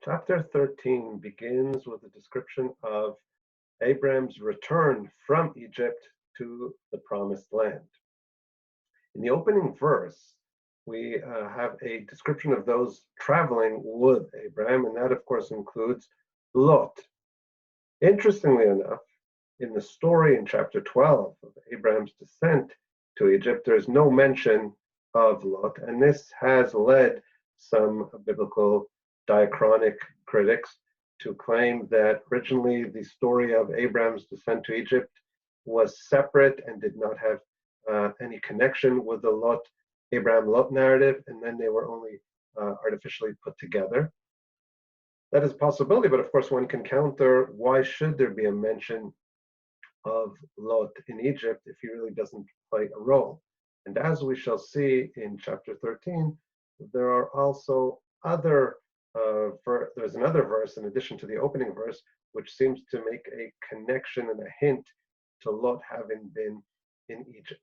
Chapter 13 begins with a description of Abram's return from Egypt to the promised land. In the opening verse, we have a description of those traveling with Abram, and that, of course, includes Lot. Interestingly enough, in the story in chapter 12 of Abram's descent to Egypt, there is no mention of Lot, and this has led some biblical diachronic critics to claim that originally the story of Abram's descent to Egypt was separate and did not have any connection with the Abram-Lot narrative, and then they were only artificially put together. That is a possibility, but of course one can counter, why should there be a mention of Lot in Egypt if he really doesn't play a role? And as we shall see in chapter 13, there are also other, there's another verse in addition to the opening verse, which seems to make a connection and a hint to Lot having been in Egypt.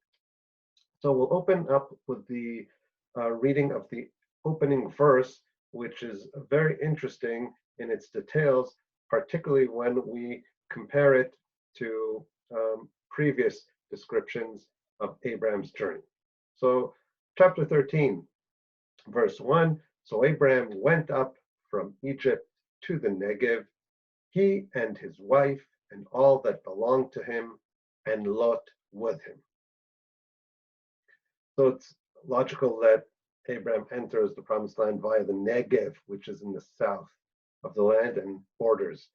So we'll open up with the reading of the opening verse, which is very interesting in its details, particularly when we compare it to previous descriptions of Abram's journey. So chapter 13, verse 1, so Abram went up from Egypt to the Negev, he and his wife and all that belonged to him, and Lot with him. So it's logical that Abram enters the promised land via the Negev, which is in the south of the land and borders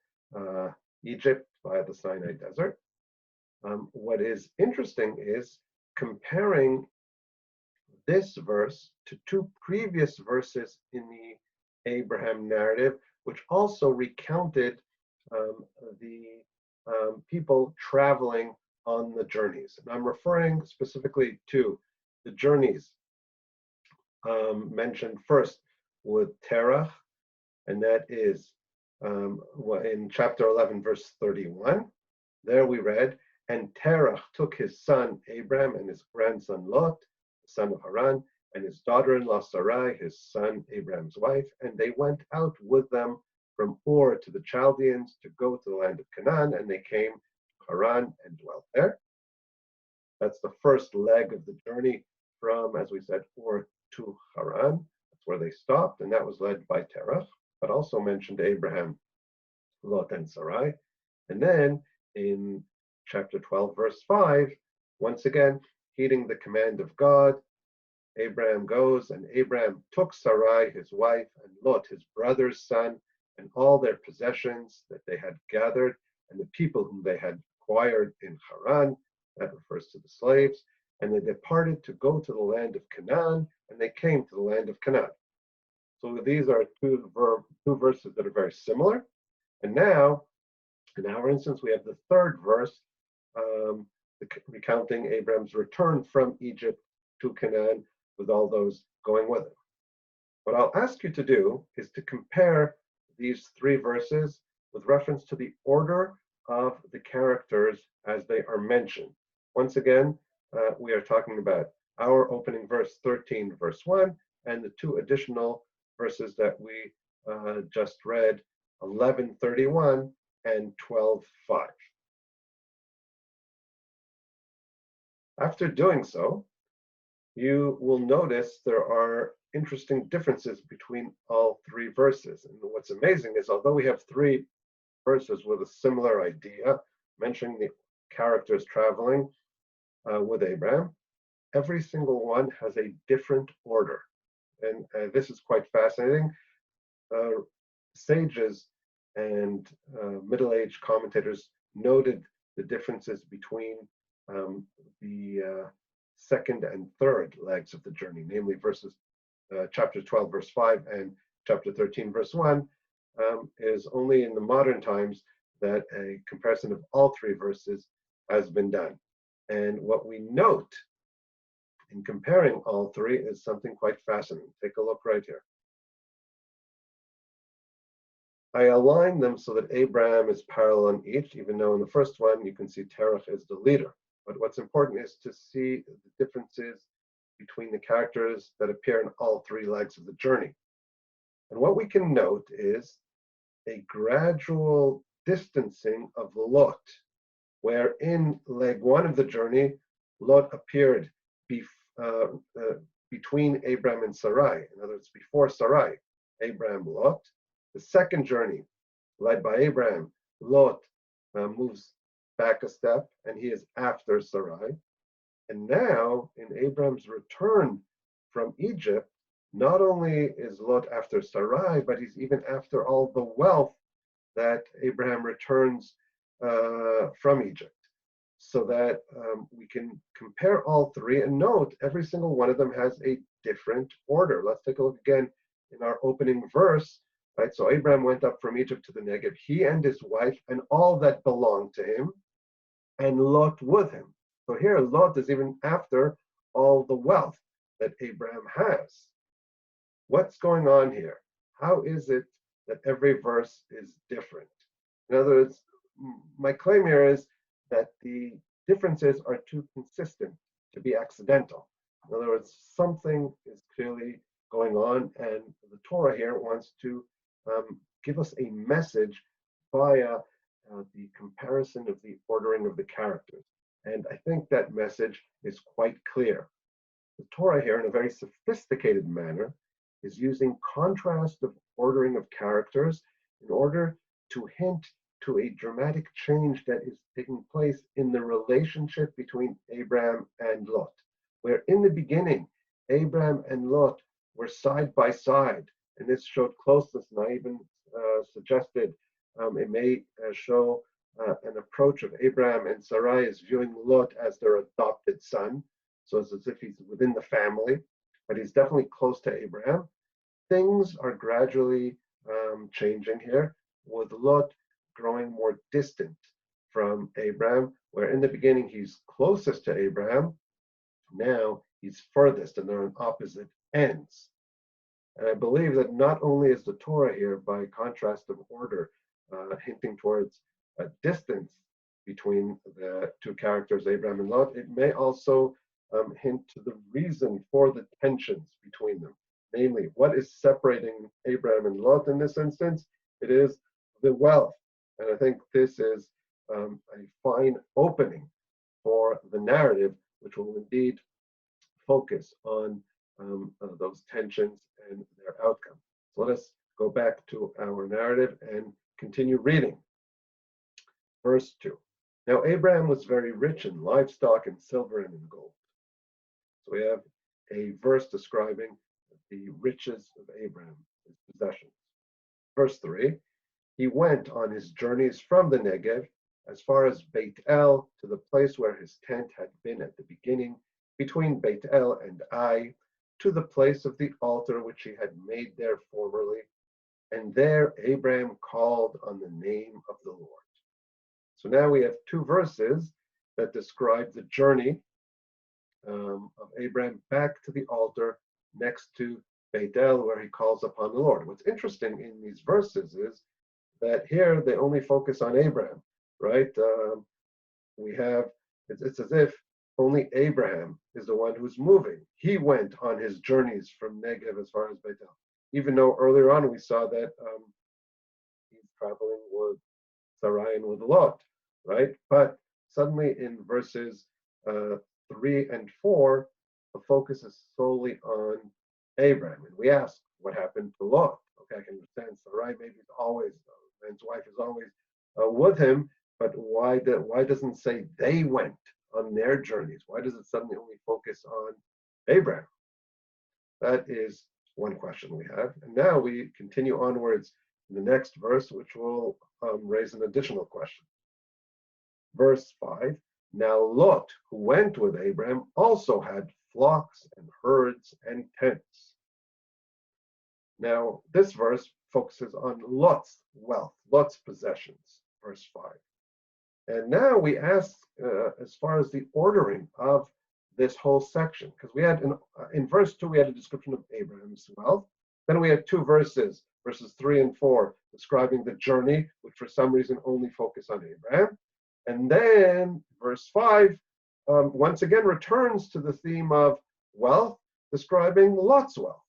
Egypt via the Sinai Desert. What is interesting is comparing this verse to two previous verses in the Abraham narrative, which also recounted the people traveling on the journeys. And I'm referring specifically to the journeys mentioned first with Terach, and that is in chapter 11, verse 31. There we read, and Terach took his son Abram and his grandson Lot, the son of Haran, and his daughter-in-law Sarai, his son Abram's wife, and they went out with them from Ur to the Chaldeans to go to the land of Canaan, and they came to Haran and dwelt there. That's the first leg of the journey from, as we said, Ur to Haran. That's where they stopped, and that was led by Terach, but also mentioned Abraham, Lot, and Sarai. And then in chapter 12, verse 5, once again, heeding the command of God, Abraham goes, and Abraham took Sarai, his wife, and Lot, his brother's son, and all their possessions that they had gathered, and the people whom they had acquired in Haran. That refers to the slaves. And they departed to go to the land of Canaan, and they came to the land of Canaan. So these are two verses that are very similar. And now, in our instance, we have the third verse recounting Abram's return from Egypt to Canaan with all those going with him. What I'll ask you to do is to compare these three verses with reference to the order of the characters as they are mentioned. Once again, we are talking about our opening verse 13, verse 1, and the two additional verses that we just read, 11:31 and 12:5. After doing so, you will notice there are interesting differences between all three verses. And what's amazing is, although we have three verses with a similar idea, mentioning the characters traveling with Abram, every single one has a different order. And this is quite fascinating. Sages and middle-aged commentators noted the differences between the second and third legs of the journey, namely verses chapter 12, verse 5 and chapter 13, verse 1, is only in the modern times that a comparison of all three verses has been done. And what we note in comparing all three is something quite fascinating. Take a look right here. I align them so that Abraham is parallel on each, even though in the first one you can see Terach is the leader. But what's important is to see the differences between the characters that appear in all three legs of the journey. And what we can note is a gradual distancing of Lot, where in leg one of the journey, Lot appeared uh, uh, between Abram and Sarai. In other words, before Sarai, Abram, Lot. The second journey, led by Abram, Lot moves back a step, and he is after Sarai. And now, in Abram's return from Egypt, not only is Lot after Sarai, but he's even after all the wealth that Abraham returns from Egypt. So that we can compare all three and note every single one of them has a different order. Let's take a look again in our opening verse. Right, so Abraham went up from Egypt to the Negev, he and his wife and all that belonged to him, and Lot with him. So here Lot is even after all the wealth that Abraham has. What's going on here? How is it that every verse is different? In other words, my claim here is that the differences are too consistent to be accidental. In other words, something is clearly going on, and the Torah here wants to give us a message via the comparison of the ordering of the characters. And I think that message is quite clear. The Torah here, in a very sophisticated manner, is using contrast of ordering of characters in order to hint to a dramatic change that is taking place in the relationship between Abram and Lot, where in the beginning, Abram and Lot were side by side, and this showed closeness, and I even suggested it may show an approach of Abram and Sarai as viewing Lot as their adopted son, so it's as if he's within the family, but he's definitely close to Abraham. Things are gradually changing here, with Lot growing more distant from Abraham, where in the beginning he's closest to Abraham, now he's furthest, and they're on opposite ends. And I believe that not only is the Torah here, by contrast of order, hinting towards a distance between the two characters, Abraham and Lot, it may also hint to the reason for the tensions between them. Namely, what is separating Abraham and Lot in this instance? It is the wealth. And I think this is a fine opening for the narrative, which will indeed focus on those tensions and their outcome. So let us go back to our narrative and continue reading. Verse 2. Now Abraham was very rich in livestock and silver and in gold. So we have a verse describing the riches of Abraham, his possessions. Verse 3. He went on his journeys from the Negev as far as Beit El, to the place where his tent had been at the beginning, between Beit El and Ai, to the place of the altar which he had made there formerly. And there Abraham called on the name of the Lord. So now we have two verses that describe the journey of Abraham back to the altar next to Beit El, where he calls upon the Lord. What's interesting in these verses is that here they only focus on Abraham, right? We have, it's as if only Abraham is the one who's moving. He went on his journeys from Negev as far as Beit El, even though earlier on we saw that he's traveling with Sarai and with Lot, right? But suddenly in verses 3 and 4, the focus is solely on Abraham. And we ask, what happened to Lot? Okay, I can understand Sarai maybe is always, man's wife is always with him, but why doesn't say they went on their journeys? Why does it suddenly only focus on Abraham? That is one question we have. And now we continue onwards in the next verse, which will raise an additional question. Verse 5, now Lot, who went with Abraham, also had flocks and herds and tents. Now, this verse focuses on Lot's wealth, Lot's possessions, verse 5. And now we ask, as far as the ordering of this whole section, because we had in verse 2, we had a description of Abraham's wealth. Then we had two verses, verses 3 and 4, describing the journey, which for some reason only focus on Abraham. And then verse 5, once again returns to the theme of wealth, describing Lot's wealth.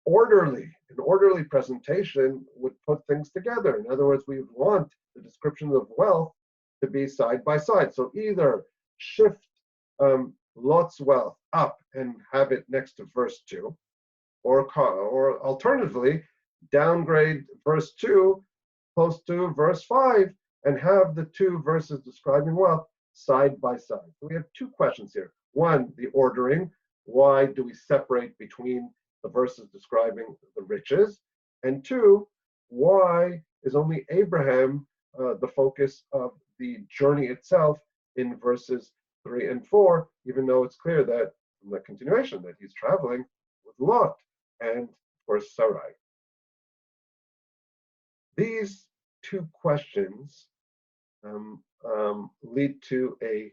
Orderly an orderly presentation would put things together. In other words, we would want the descriptions of wealth to be side by side. So either shift Lot's wealth up and have it next to verse 2, or alternatively, downgrade verse 2 close to verse 5 and have the two verses describing wealth side by side. So we have two questions here. One, the ordering. Why do we separate between the verses describing the riches? And two, why is only Abraham the focus of the journey itself in verses 3 and 4, even though it's clear that from the continuation that he's traveling with Lot and, of course, Sarai. These two questions lead to a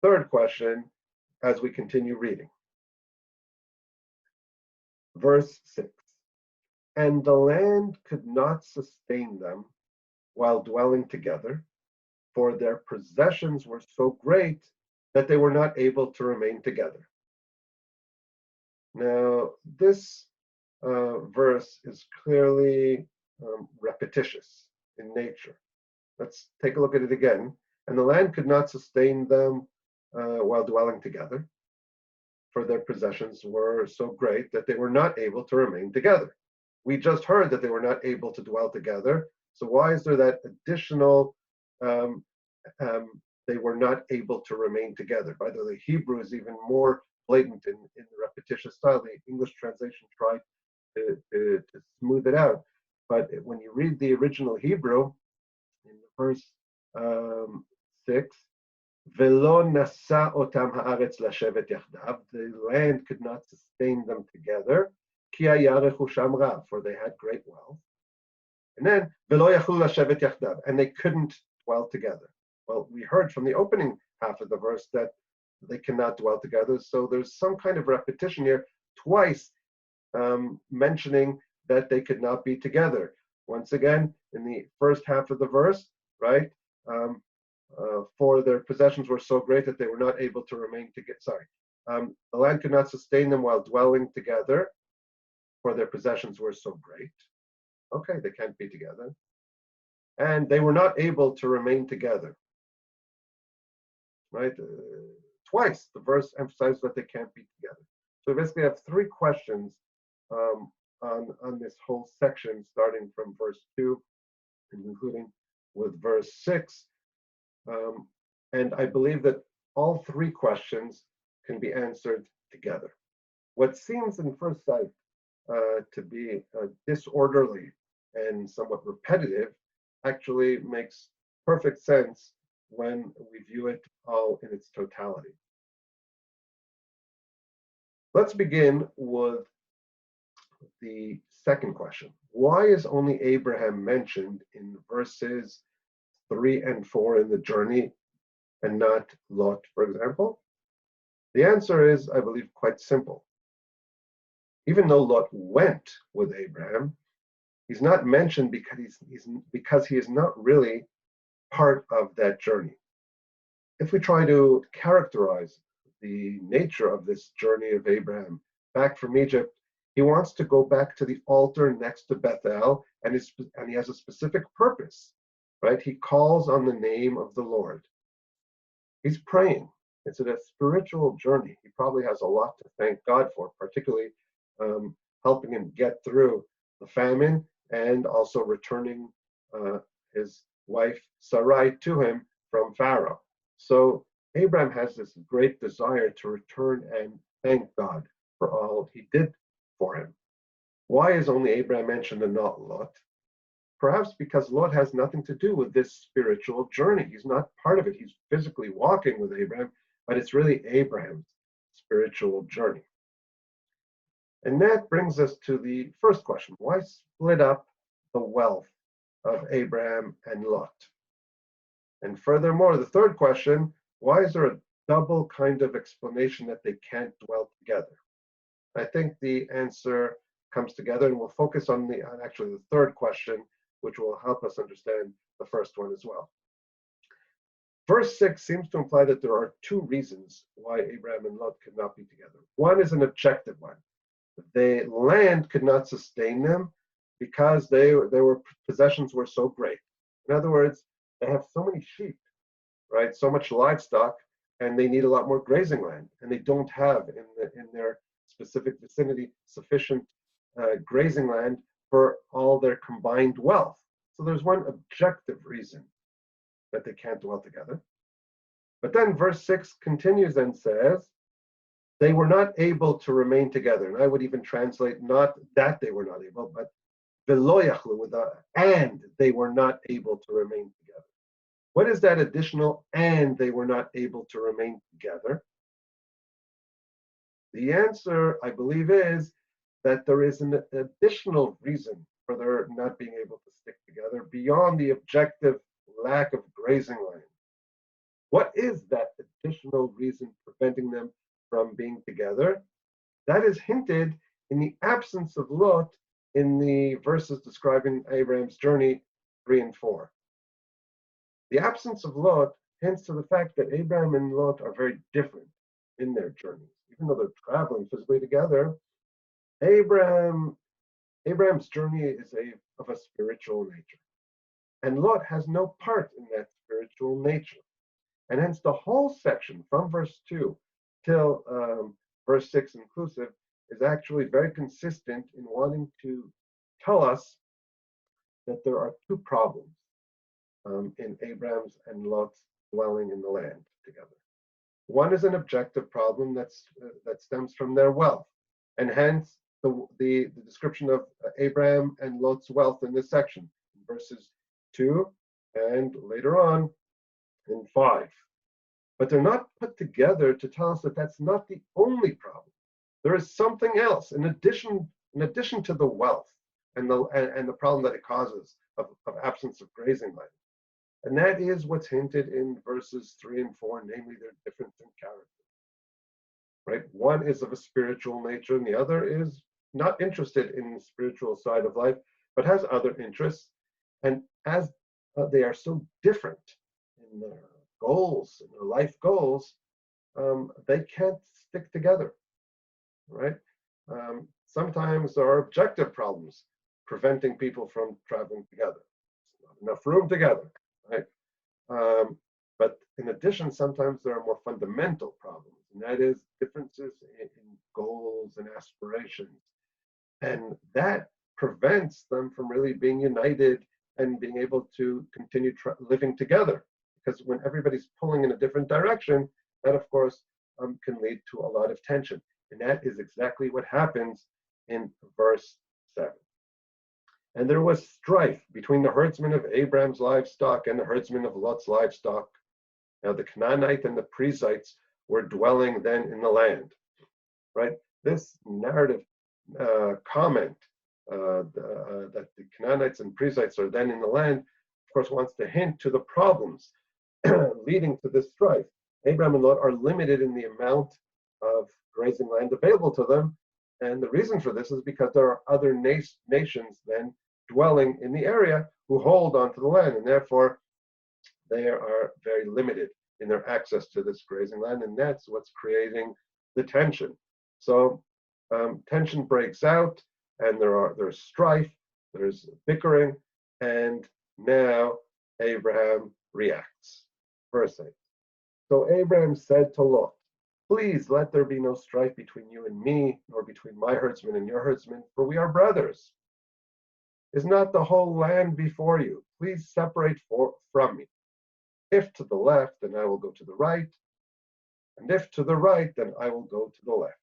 third question as we continue reading. Verse 6, and the land could not sustain them while dwelling together, for their possessions were so great that they were not able to remain together. Now, this verse is clearly repetitious in nature. Let's take a look at it again. And the land could not sustain them while dwelling together, for their possessions were so great that they were not able to remain together. We just heard that they were not able to dwell together. So why is there that additional, they were not able to remain together? By the way, the Hebrew is even more blatant in the repetitious style. The English translation tried to smooth it out. But when you read the original Hebrew, in verse 6, Velo nasa otam haaretz lashevet yachdav, the land could not sustain them together, ki haya rechusham rav, for they had great wealth. And then, Velo yachlu lashevet yachdav, and they couldn't dwell together. Well, we heard from the opening half of the verse that they cannot dwell together, so there's some kind of repetition here, twice mentioning that they could not be together. Once again, in the first half of the verse, right? For their possessions were so great that they were not able to remain together. The land could not sustain them while dwelling together, for their possessions were so great. Okay, they can't be together. And they were not able to remain together. Right? Twice the verse emphasizes that they can't be together. So we basically have three questions on this whole section, starting from verse 2 and concluding with verse 6. And I believe that all three questions can be answered together. What seems in first sight to be disorderly and somewhat repetitive actually makes perfect sense when we view it all in its totality. Let's begin with the second question. Why is only Abraham mentioned in verses 3 and 4 in the journey and not Lot, for example? The answer is, I believe, quite simple. Even though Lot went with Abraham, he's not mentioned because he is not really part of that journey. If we try to characterize the nature of this journey of Abraham back from Egypt, he wants to go back to the altar next to Bethel, and he has a specific purpose, right? He calls on the name of the Lord. He's praying. It's a spiritual journey. He probably has a lot to thank God for, particularly helping him get through the famine and also returning his wife Sarai to him from Pharaoh. So Abraham has this great desire to return and thank God for all he did for him. Why is only Abraham mentioned and not Lot? Perhaps because Lot has nothing to do with this spiritual journey. He's not part of it. He's physically walking with Abraham, but it's really Abraham's spiritual journey. And that brings us to the first question. Why split up the wealth of Abraham and Lot? And furthermore, the third question, why is there a double kind of explanation that they can't dwell together? I think the answer comes together, and we'll focus on actually the third question, which will help us understand the first one as well. Verse 6 seems to imply that there are two reasons why Abraham and Lot could not be together. One is an objective one. The land could not sustain them because their possessions were so great. In other words, they have so many sheep, right? So much livestock, and they need a lot more grazing land, and they don't have in their specific vicinity sufficient grazing land for all their combined wealth. So there's one objective reason that they can't dwell together. But then verse 6 continues and says, they were not able to remain together. And I would even translate not that they were not able, but velo yachlu, with a and they were not able to remain together. What is that additional and they were not able to remain together? The answer, I believe, is that there is an additional reason for their not being able to stick together beyond the objective lack of grazing land. What is that additional reason preventing them from being together? That is hinted in the absence of Lot in the verses describing Abraham's journey 3 and 4. The absence of Lot hints to the fact that Abraham and Lot are very different in their journeys. Even though they're traveling physically together, Abraham's journey is of a spiritual nature. And Lot has no part in that spiritual nature. And hence the whole section from verse 2 till verse 6 inclusive is actually very consistent in wanting to tell us that there are two problems in Abraham's and Lot's dwelling in the land together. One is an objective problem that stems from their wealth, and hence the description of Abraham and Lot's wealth in this section, verses 2 and later on in 5. But they're not put together to tell us that that's not the only problem. There is something else in addition to the wealth and the problem that it causes of absence of grazing land. And that is what's hinted in verses 3 and 4, namely their difference in character. Right? One is of a spiritual nature, and the other is not interested in the spiritual side of life, but has other interests. And as they are so different in their goals, in their life goals, they can't stick together. Right? Sometimes there are objective problems preventing people from traveling together. There's not enough room together. Right? But in addition, sometimes there are more fundamental problems, and that is differences in goals and aspirations. And that prevents them from really being united and being able to continue living together. Because when everybody's pulling in a different direction, that of course can lead to a lot of tension. And that is exactly what happens in verse 7. And there was strife between the herdsmen of Abram's livestock and the herdsmen of Lot's livestock. Now the Canaanite and the Perizzites were dwelling then in the land. Right? This narrative comment that the Canaanites and Perizzites are then in the land, of course, wants to hint to the problems leading to this strife. Abram and Lot are limited in the amount of grazing land available to them. And the reason for this is because there are other nations then dwelling in the area who hold onto the land, and therefore they are very limited in their access to this grazing land, and that's what's creating the tension. So tension breaks out, and there's strife, there's bickering, and now Abraham reacts. Verse 8. So Abraham said to Lot, "Please let there be no strife between you and me, nor between my herdsmen and your herdsmen, for we are brothers. Is not the whole land before you? Please separate from me. If to the left, then I will go to the right, and if to the right, then I will go to the left."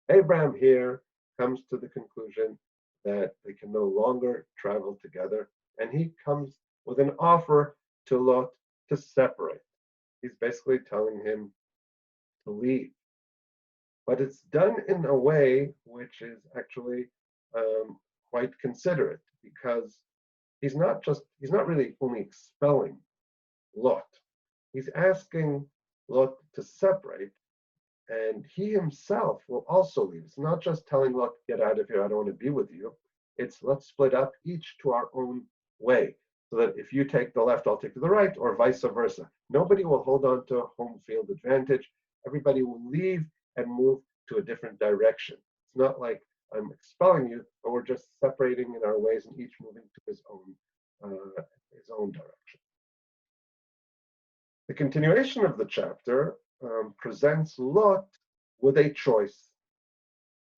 Abraham here comes to the conclusion that they can no longer travel together, and he comes with an offer to Lot to separate. He's basically telling him to leave. But it's done in a way which is actually quite considerate, because he's not really only expelling Lot. He's asking Lot to separate, and he himself will also leave. It's not just telling Lot, "Get out of here, I don't want to be with you." It's let's split up, each to our own way, so that if you take the left, I'll take to the right, or vice versa. Nobody will hold on to home field advantage. Everybody will leave and move to a different direction. It's not like I'm expelling you, but we're we're just separating in our ways and each moving to his own direction. The continuation of the chapter presents Lot with a choice.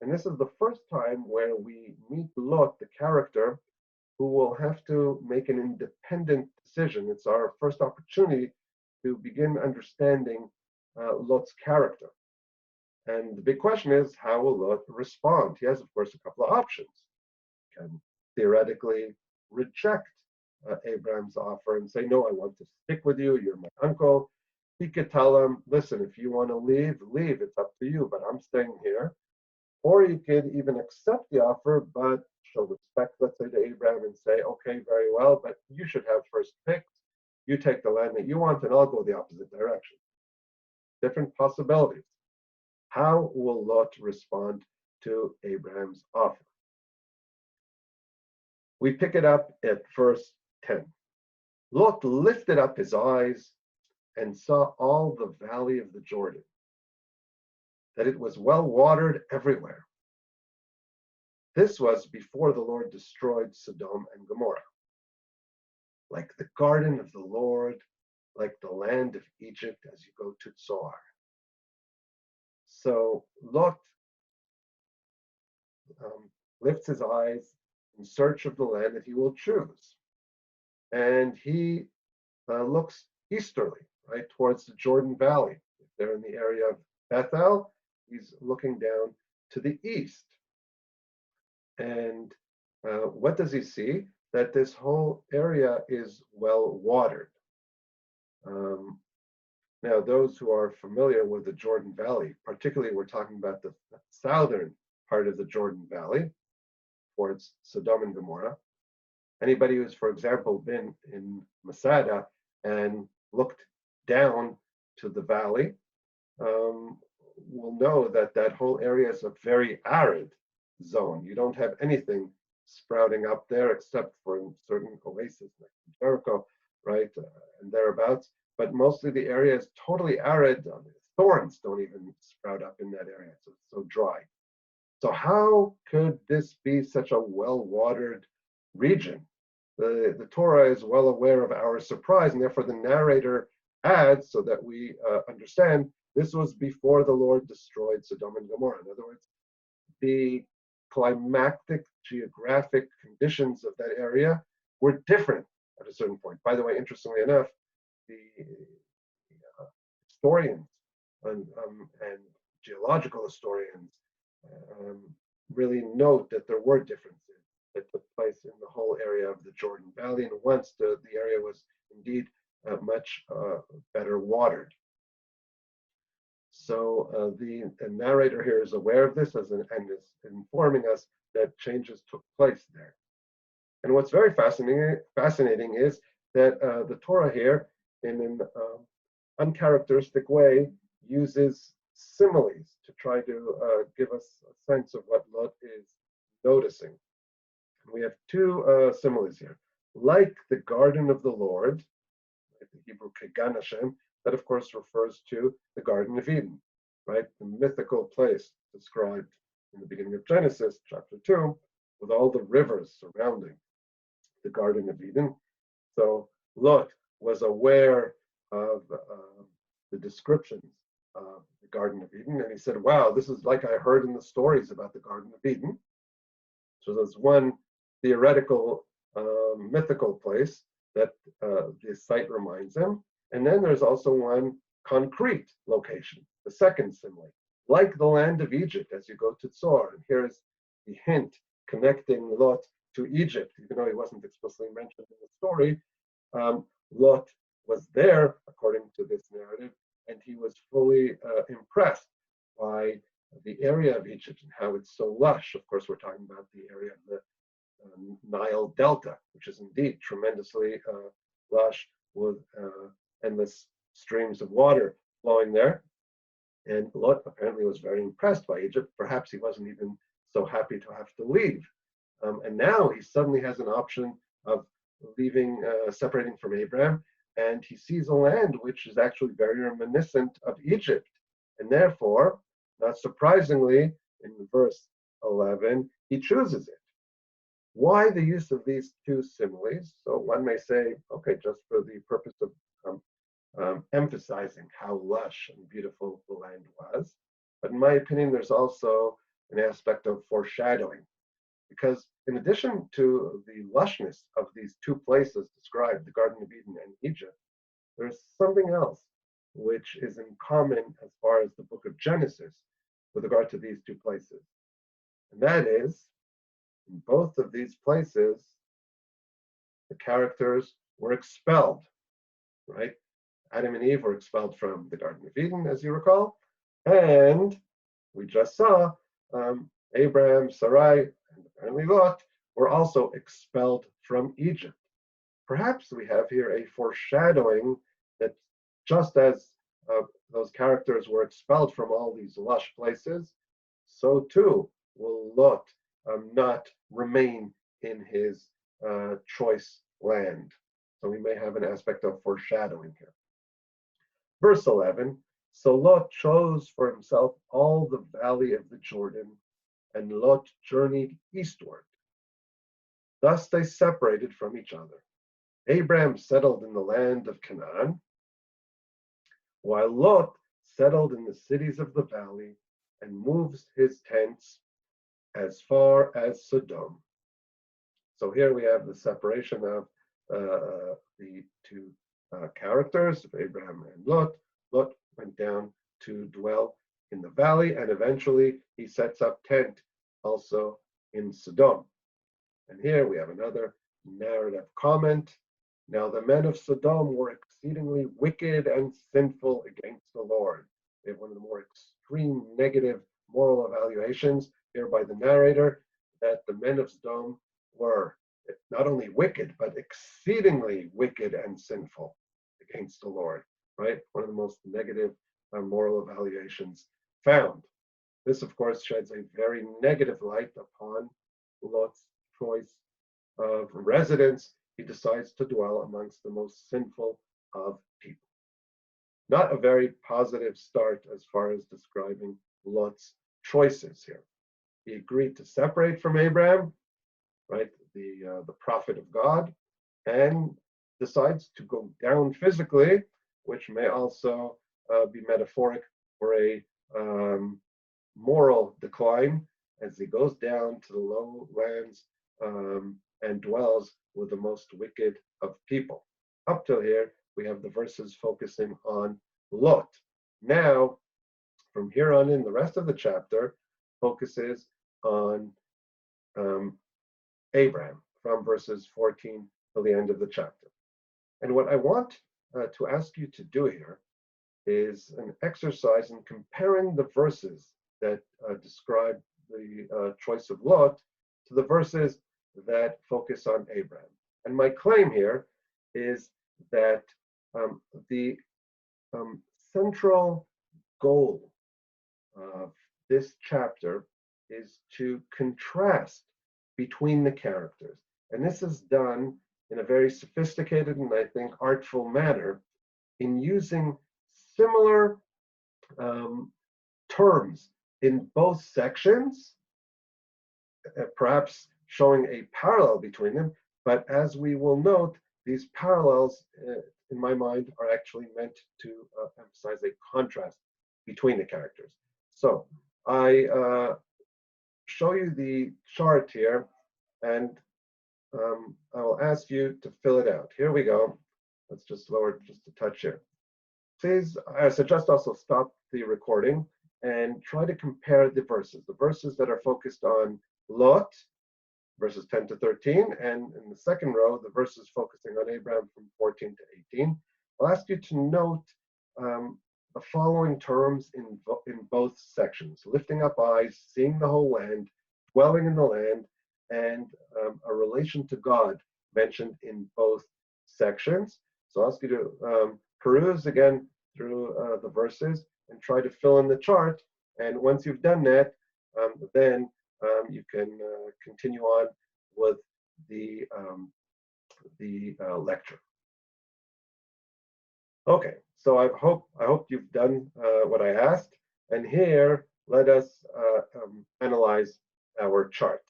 And this is the first time where we meet Lot, the character, who will have to make an independent decision. It's our first opportunity to begin understanding Lot's character. And the big question is, how will Lot respond? He has, of course, a couple of options. He can theoretically reject Abram's offer and say, no, I want to stick with you. You're my uncle. He could tell him, listen, if you want to leave, leave. It's up to you, but I'm staying here. Or you could even accept the offer, but show respect, let's say, to Abram and say, okay, very well, but you should have first picks. You take the land that you want, and I'll go the opposite direction. Different possibilities. How will Lot respond to Abram's offer? We pick it up at verse 10. Lot lifted up his eyes and saw all the valley of the Jordan, that it was well watered everywhere. This was before the Lord destroyed Sodom and Gomorrah. Like the garden of the Lord, like the land of Egypt as you go to Zoar. So Lot lifts his eyes in search of the land that he will choose. And he looks easterly, right, towards the Jordan Valley. If they're in the area of Bethel, he's looking down to the east. And what does he see? That this whole area is well watered. Now, those who are familiar with the Jordan Valley, particularly we're talking about the southern part of the Jordan Valley, towards Sodom and Gomorrah. Anybody who's, for example, been in Masada and looked down to the valley will know that that whole area is a very arid zone. You don't have anything sprouting up there except for certain oases like Jericho, right, and thereabouts. But mostly the area is totally arid. Thorns don't even sprout up in that area. So it's so dry. So how could this be such a well-watered region? The Torah is well aware of our surprise, and therefore the narrator adds so that we understand this was before the Lord destroyed Sodom and Gomorrah. In other words, the climactic geographic conditions of that area were different at a certain point. By the way, interestingly enough, the historians and geological historians really note that there were differences that took place in the whole area of the Jordan Valley, and once the area was indeed much better watered. So the narrator here is aware of this and is informing us that changes took place there. And what's very fascinating is that the Torah here, in an uncharacteristic way, uses similes to try to give us a sense of what Lot is noticing. We have two similes here. Like the garden of the Lord, like the Hebrew Kegan Hashem, that of course refers to the Garden of Eden, right? The mythical place described in the beginning of Genesis, chapter 2, with all the rivers surrounding the Garden of Eden. So Lot was aware of the descriptions of the Garden of Eden, and he said, wow, this is like I heard in the stories about the Garden of Eden. So there's one theoretical, mythical place that the site reminds him. And then there's also one concrete location, the second simile, like the land of Egypt as you go to Zoar. And here's the hint connecting Lot to Egypt, even though he wasn't explicitly mentioned in the story. Lot was there, according to this narrative, and he was fully impressed by the area of Egypt and how it's so lush. Of course, we're talking about the area of the Nile Delta, which is indeed tremendously lush with endless streams of water flowing there. And Lot apparently was very impressed by Egypt. Perhaps he wasn't even so happy to have to leave. And now he suddenly has an option of leaving, separating from Abram, and he sees a land which is actually very reminiscent of Egypt. And therefore, not surprisingly, in verse 11, he chooses it. Why the use of these two similes? So one may say, okay, just for the purpose of emphasizing how lush and beautiful the land was. But in my opinion, there's also an aspect of foreshadowing, because in addition to the lushness of these two places described, the Garden of Eden and Egypt, there's something else which is in common as far as the book of Genesis with regard to these two places. And that is, in both of these places, the characters were expelled, right? Adam and Eve were expelled from the Garden of Eden, as you recall. And we just saw Abram, Sarai, and apparently Lot were also expelled from Egypt. Perhaps we have here a foreshadowing that just as those characters were expelled from all these lush places, so too will Lot not remain in his choice land. So we may have an aspect of foreshadowing here. Verse 11, so Lot chose for himself all the valley of the Jordan, and Lot journeyed eastward. Thus they separated from each other. Abram settled in the land of Canaan, while Lot settled in the cities of the valley and moves his tents as far as Sodom. So here we have the separation of the two characters of Abraham and Lot. Lot went down to dwell in the valley, and eventually he sets up tent also in Sodom. And here we have another narrative comment. Now the men of Sodom were exceedingly wicked and sinful against the Lord. They have one of the more extreme negative moral evaluations here by the narrator, that the men of Sodom were not only wicked, but exceedingly wicked and sinful against the Lord, right? One of the most negative moral evaluations found. This, of course, sheds a very negative light upon Lot's choice of residence. He decides to dwell amongst the most sinful of people. Not a very positive start as far as describing Lot's choices here. He agreed to separate from Abram, right, the prophet of God, and decides to go down physically, which may also be metaphoric for a moral decline, as he goes down to the lowlands and dwells with the most wicked of people. Up till here, we have the verses focusing on Lot. Now, from here on in, the rest of the chapter focuses on Abram, from verses 14 till the end of the chapter. And what I want to ask you to do here is an exercise in comparing the verses that describe the choice of Lot to the verses that focus on Abram. And my claim here is that the central goal of this chapter is to contrast between the characters. And this is done in a very sophisticated and I think artful manner in using similar terms in both sections, perhaps showing a parallel between them. But as we will note, these parallels, in my mind, are actually meant to emphasize a contrast between the characters. So I show you the chart here, and I will ask you to fill it out. Here we go. Let's just lower it just a touch here. Please, I suggest also stop the recording and try to compare the verses that are focused on Lot, verses 10 to 13, and in the second row, the verses focusing on Abram from 14 to 18. I'll ask you to note the following terms in both sections: lifting up eyes, seeing the whole land, dwelling in the land, and a relation to God mentioned in both sections. So I'll ask you to peruse again through the verses and try to fill in the chart. And once you've done that, then you can continue on with the lecture. Okay, so I hope you've done what I asked. And here, let us analyze our chart.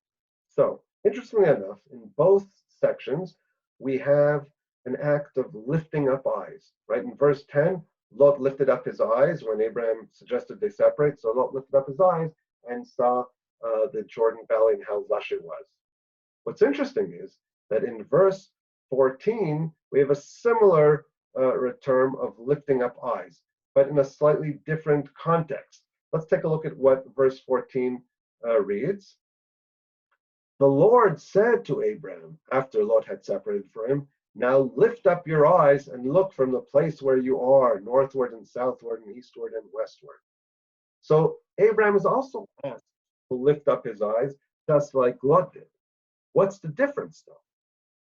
So Interestingly enough, in both sections, we have an act of lifting up eyes, right? In verse 10, Lot lifted up his eyes when Abraham suggested they separate. So Lot lifted up his eyes and saw the Jordan Valley and how lush it was. What's interesting is that in verse 14, we have a similar term of lifting up eyes, but in a slightly different context. Let's take a look at what verse 14 reads. The Lord said to Abram, after Lot had separated from him, now lift up your eyes and look from the place where you are, northward and southward and eastward and westward. So Abram is also asked to lift up his eyes, just like Lot did. What's the difference, though?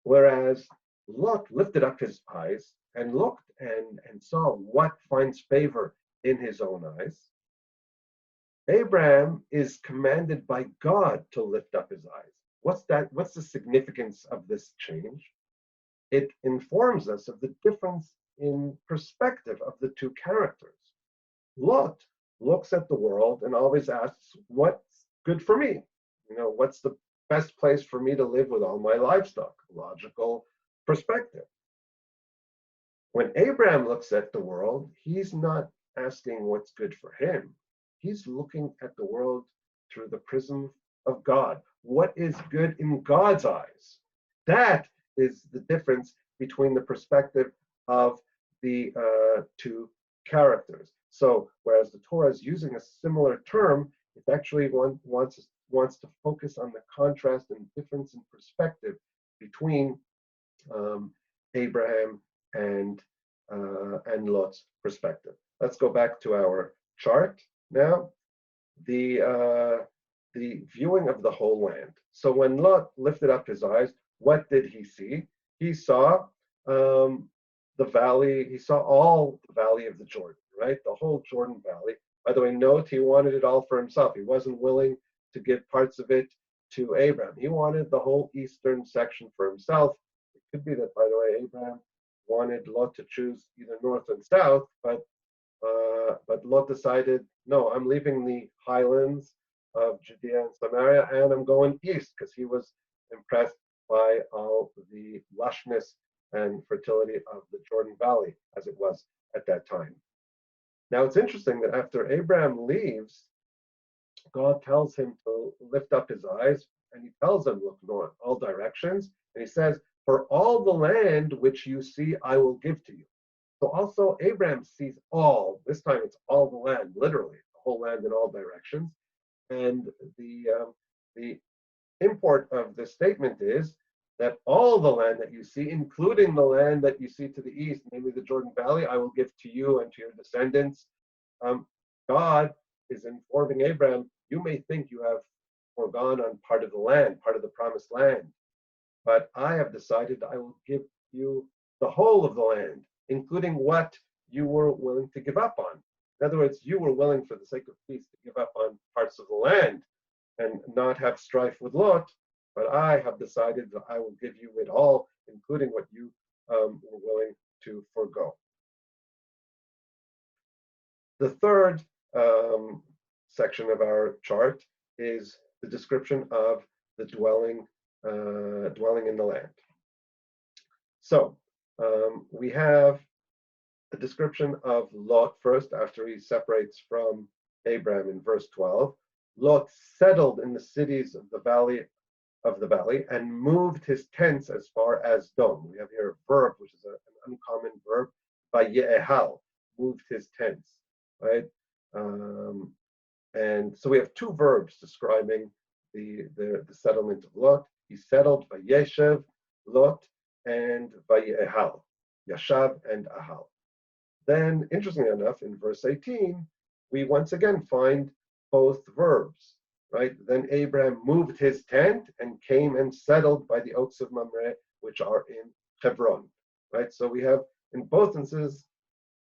Whereas Lot lifted up his eyes and looked and saw what finds favor in his own eyes, Abraham is commanded by God to lift up his eyes. What's that? What's the significance of this change? It informs us of the difference in perspective of the two characters. Lot looks at the world and always asks, what's good for me? What's the best place for me to live with all my livestock? Logical perspective. When Abraham looks at the world, he's not asking what's good for him. He's looking at the world through the prism of God. What is good in God's eyes? That is the difference between the perspective of the two characters. So, whereas the Torah is using a similar term, it actually wants to focus on the contrast and difference in perspective between Abraham and Lot's perspective. Let's go back to our chart now. The viewing of the whole land. So when Lot lifted up his eyes, what did he see? He saw the valley. He saw all the valley of the Jordan, right? The whole Jordan Valley. By the way, note he wanted it all for himself. He wasn't willing to give parts of it to Abram. He wanted the whole eastern section for himself. It could be that, by the way, Abram wanted Lot to choose either north and south, but Lot decided, no, I'm leaving the highlands of Judea and Samaria, and I'm going east, because he was impressed by all the lushness and fertility of the Jordan Valley as it was at that time. Now it's interesting that after Abraham leaves, God tells him to lift up his eyes, and he tells him, look north, all directions, and he says, for all the land which you see, I will give to you. So also Abraham sees all, this time it's all the land, literally, the whole land in all directions. And the import of this statement is that all the land that you see, including the land that you see to the east, namely the Jordan Valley, I will give to you and to your descendants. God is informing Abraham, you may think you have foregone on part of the land, part of the promised land, but I have decided I will give you the whole of the land, including what you were willing to give up on. In other words, you were willing, for the sake of peace, to give up on parts of the land and not have strife with Lot, but I have decided that I will give you it all, including what you were willing to forego. The third section of our chart is the description of the dwelling in the land. So we have a description of Lot first after he separates from Abram in verse 12. Lot settled in the cities of the valley and moved his tents as far as Dom. We have here a verb, which is an uncommon verb, Vayehal, moved his tents, right? And so we have two verbs describing the settlement of Lot. He settled Vayeshev, Lot, and Vayehal, Yashav and Ahal. Then, interestingly enough, in verse 18, we once again find both verbs, right? Then Abraham moved his tent and came and settled by the oaks of Mamre, which are in Hebron, right? So we have, in both instances,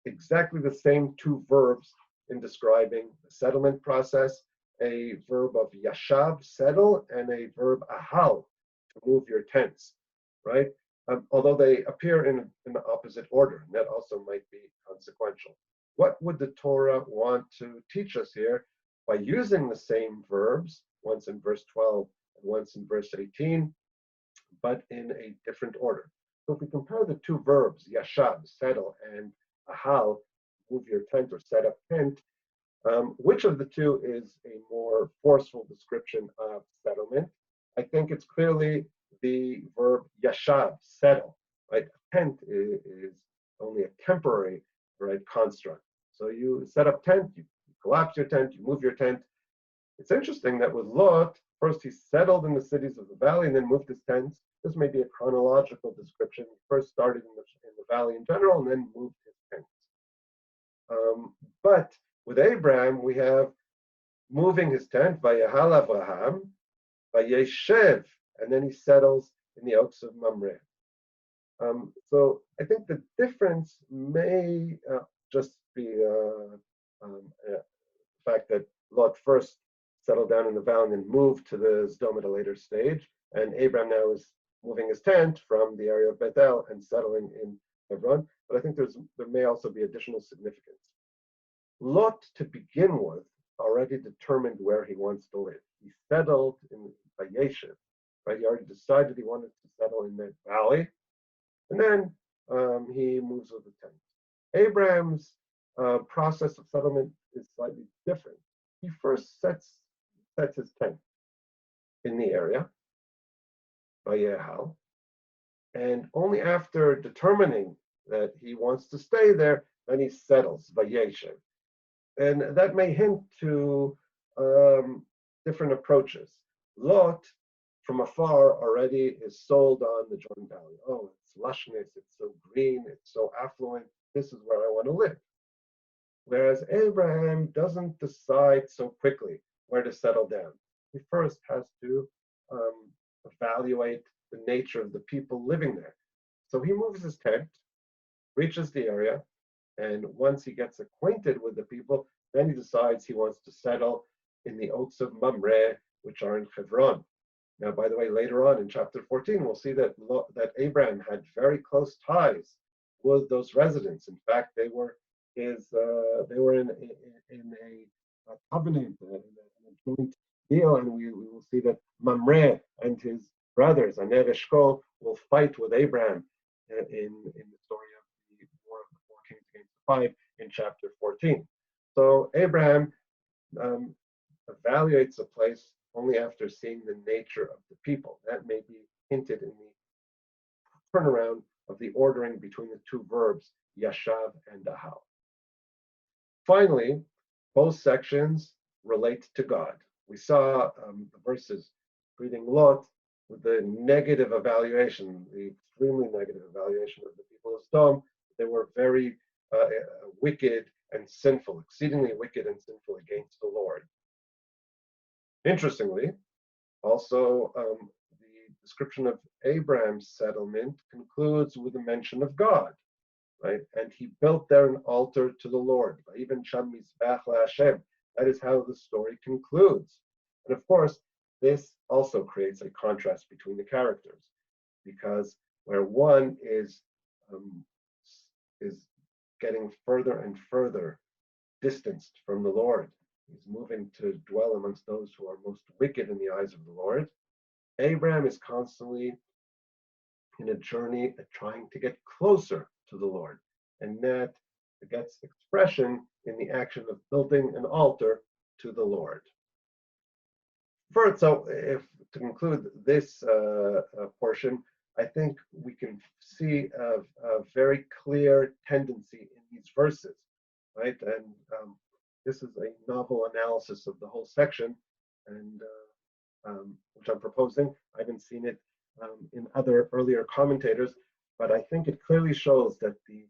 exactly the same two verbs in describing the settlement process, a verb of yashav, settle, and a verb ahal, to move your tents, right? Although they appear in the opposite order, and that also might be consequential. What would the Torah want to teach us here by using the same verbs, once in verse 12 and once in verse 18, but in a different order. So if we compare the two verbs, yashab, settle, and ahal, move your tent or set up tent, which of the two is a more forceful description of settlement? I think it's clearly the verb yashab, settle, right? A tent is only a temporary, right, construct. So you set up tent, you collapse your tent, you move your tent. It's interesting that with Lot, first he settled in the cities of the valley and then moved his tents. This may be a chronological description. He first started in the valley in general and then moved his tents. But with Abram, we have moving his tent, Vayahal Avraham, Vayeshev, and then he settles in the oaks of Mamre. So I think the difference may just be the fact that Lot first settled down in the valley and then moved to the Sdom at a later stage, and Abram now is moving his tent from the area of Bethel and settling in Hebron. But I think there may also be additional significance. Lot, to begin with, already determined where he wants to live. He settled in Vayeshev, right? He already decided he wanted to settle in that valley, and then he moves with the tent. Abram's process of settlement is slightly different. He first sets his tent in the area, Vayehal, and only after determining that he wants to stay there, then he settles, Vayeshev. And that may hint to different approaches. Lot, from afar, already is sold on the Jordan Valley. Oh, it's lushness, it's so green, it's so affluent. This is where I want to live. Whereas Abraham doesn't decide so quickly where to settle down. He first has to evaluate the nature of the people living there. So he moves his tent, reaches the area, and once he gets acquainted with the people, then he decides he wants to settle in the oaks of Mamre, which are in Hebron. Now, by the way, later on in chapter 14, we'll see that Abraham had very close ties with those residents. In fact, they were in a covenant, in a joint deal, and we will see that Mamre and his brothers, Aner Eshkol, will fight with Abraham in the story of the War of the Four Kings against the Five in chapter 14. So Abraham evaluates a place only after seeing the nature of the people. That may be hinted in the turnaround of the ordering between the two verbs, yashav and ahal. Finally, both sections relate to God. We saw the verses greeting Lot with the negative evaluation, the extremely negative evaluation of the people of Sodom. They were very wicked and sinful, exceedingly wicked and sinful against the Lord. Interestingly, also the description of Abraham's settlement concludes with a mention of God, right? And he built there an altar to the Lord. Even Sham Mizbach LaHashem. That is how the story concludes. And of course, this also creates a contrast between the characters, because where one is getting further and further distanced from the Lord, he's moving to dwell amongst those who are most wicked in the eyes of the Lord. Abraham is constantly in a journey trying to get closer to the Lord, and that gets expression in the action of building an altar to the Lord. First, so if to conclude this portion, I think we can see a very clear tendency in these verses, right? And this is a novel analysis of the whole section, and which I'm proposing. I haven't seen it in other earlier commentators, but I think it clearly shows that the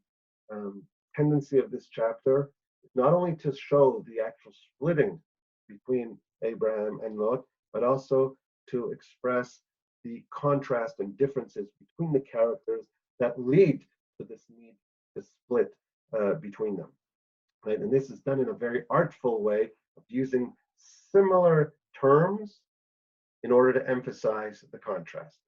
tendency of this chapter is not only to show the actual splitting between Abraham and Lot, but also to express the contrast and differences between the characters that lead to this need to split between them. Right? And this is done in a very artful way of using similar terms in order to emphasize the contrast.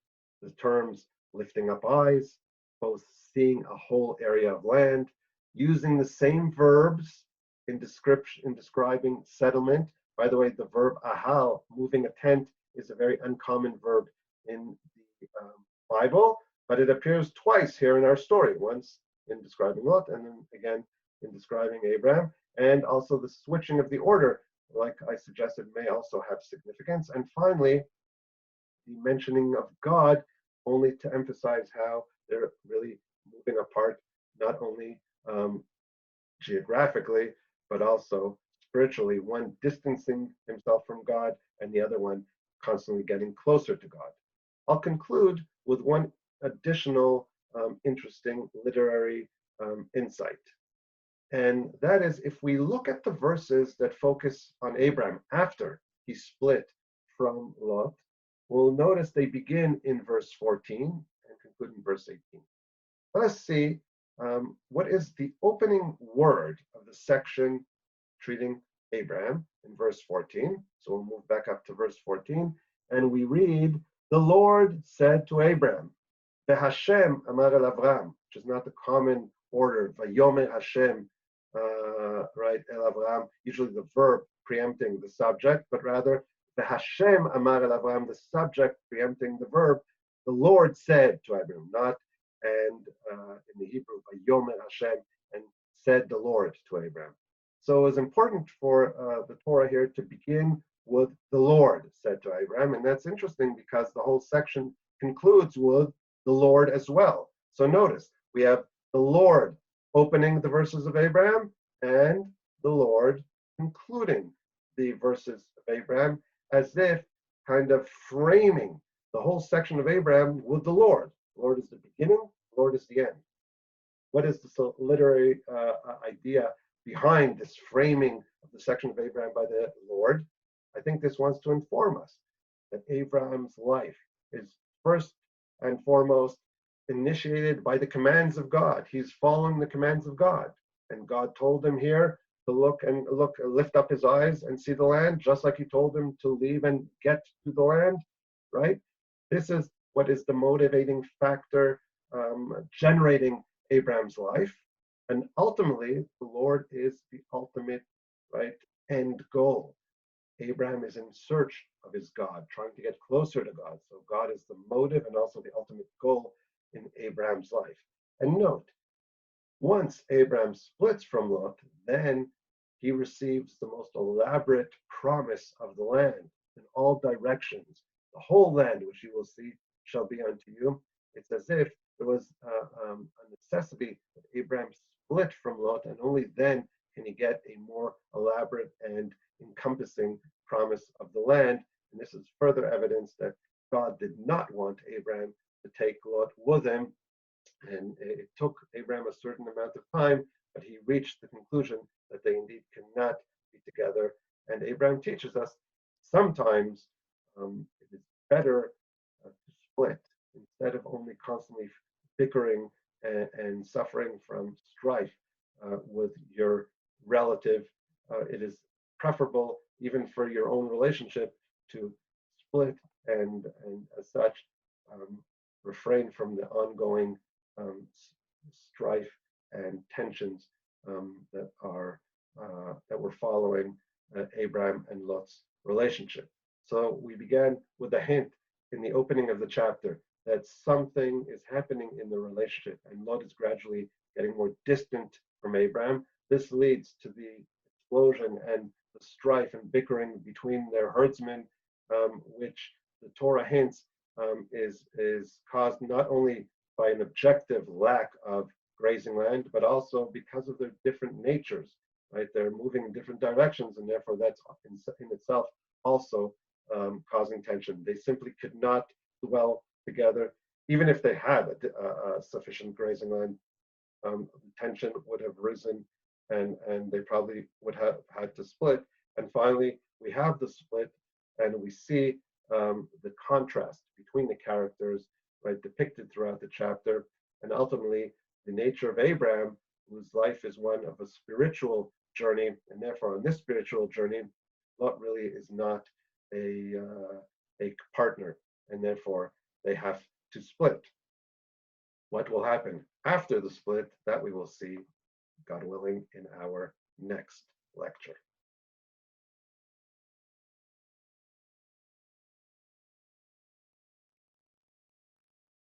The terms lifting up eyes, both seeing a whole area of land, using the same verbs in describing settlement. By the way, the verb ahal, moving a tent, is a very uncommon verb in the Bible, but it appears twice here in our story, once in describing Lot and then again in describing Abram, and also the switching of the order, like I suggested, may also have significance. And finally, the mentioning of God, only to emphasize how they're really moving apart, not only geographically, but also spiritually, one distancing himself from God and the other one constantly getting closer to God. I'll conclude with one additional interesting literary insight. And that is, if we look at the verses that focus on Abram after he split from Lot, we'll notice they begin in verse 14 and conclude in verse 18. Let us see what is the opening word of the section treating Abram in verse 14. So we'll move back up to verse 14, and we read, "The Lord said to Abram, Hashem amar el Avram," which is not the common order, Vayomer Hashem, right, el Avram, usually the verb preempting the subject, but rather Hashem amar el Avram, the subject preempting the verb. The Lord said to Abram, not, and in the Hebrew, Vayomer Hashem, and said the Lord to Abram. So it's important for the Torah here to begin with the Lord said to Abram, and that's interesting because the whole section concludes with the Lord as well. So notice, we have the Lord opening the verses of Abram and the Lord concluding the verses of Abram, as if kind of framing the whole section of Abram with the Lord. The Lord is the beginning, the Lord is the end. What is the literary idea behind this framing of the section of Abram by the Lord? I think this wants to inform us that Abram's life is first and foremost initiated by the commands of God. He's following the commands of God. And God told him here to lift up his eyes and see the land, just like he told him to leave and get to the land, right? This is what is the motivating factor generating Abram's life. And ultimately, the Lord is the ultimate, right, end goal. Abram is in search of his God, trying to get closer to God. So God is the motive and also the ultimate goal in Abram's life. And note, once Abram splits from Lot, then he receives the most elaborate promise of the land in all directions. The whole land which you will see shall be unto you. It's as if there was a necessity that Abram split from Lot, and only then can he get a more elaborate and encompassing promise of the land. And this is further evidence that God did not want Abram to take Lot with him. And it took Abram a certain amount of time, but he reached the conclusion that they indeed cannot be together. And Abram teaches us sometimes it is better to split instead of only constantly bickering and suffering from strife with your relative. It is preferable, even for your own relationship, to split and as such refrain from the ongoing strife and tensions that were following Abram and Lot's relationship. So we began with a hint in the opening of the chapter that something is happening in the relationship, and Lot is gradually getting more distant from Abram. This leads to the explosion and the strife and bickering between their herdsmen, which the Torah hints is caused not only by an objective lack of grazing land, but also because of their different natures, right? They're moving in different directions, and therefore that's in itself also causing tension. They simply could not dwell together, even if they had a sufficient grazing land. Tension would have risen, and they probably would have had to split. And finally, we have the split, and we see the contrast between the characters, right, depicted throughout the chapter, and ultimately the nature of Abram, whose life is one of a spiritual journey, and therefore on this spiritual journey, Lot really is not a partner, and therefore they have to split. What will happen after the split, that we will see, God willing, in our next lecture.